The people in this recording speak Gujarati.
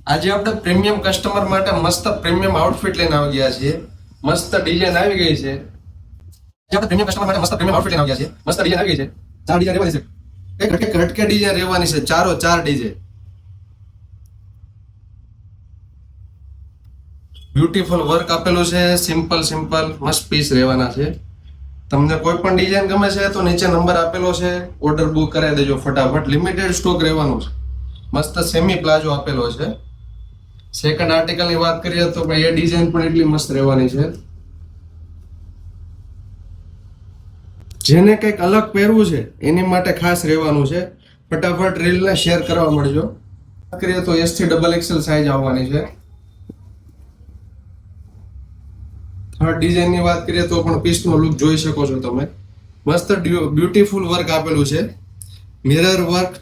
આજે આપણે પ્રીમિયમ કસ્ટમર માટે મસ્ત પ્રીમિયમ આઉટફિટ લઈને આવી ગયા છીએ. મસ્ત ડિઝાઇન આવી ગઈ છે. આજે આપણે પ્રીમિયમ કસ્ટમર માટે મસ્ત પ્રીમિયમ આઉટફિટ લઈને આવી ગયા છીએ. મસ્ત ડિઝાઇન આવી ગઈ છે. 4 ડિઝાઇન રહેવાની છે. એક હટકે ડિઝાઇન રહેવાની છે. 4 ડિઝાઇન. બ્યુટીફુલ વર્ક આપેલું છે. સિમ્પલ મસ્ત પીસ રહેવાના છે. તમને કોઈ પણ ડિઝાઇન ગમે છે તો નીચે નંબર આપેલો છે, ઓર્ડર બુક કરાવી દેજો ફટાફટ. લિમિટેડ સ્ટોક રહેવાનું છે. મસ્ત સેમી પ્લાઝો આપેલો છે. સેકન્ડ આર્ટિકલ ની વાત કરીએ તો એ ડિઝાઇન પણ એટલી મસ્ત રહેવાની છે. જેને કંઈક અલગ પહેરવું છે એની માટે ખાસ રહેવાનું છે. ફટાફટ રીલને શેર કરવા મળજો. વાત કરીએ તો S થી XXL સાઈઝ આવવાની છે. થર્ડ ડિઝાઇન ની વાત કરીએ તો પણ પીસનો લુક જોઈ શકો છો તમે. મસ્ત બ્યુટીફુલ વર્ક આપેલું છે. Mirror work,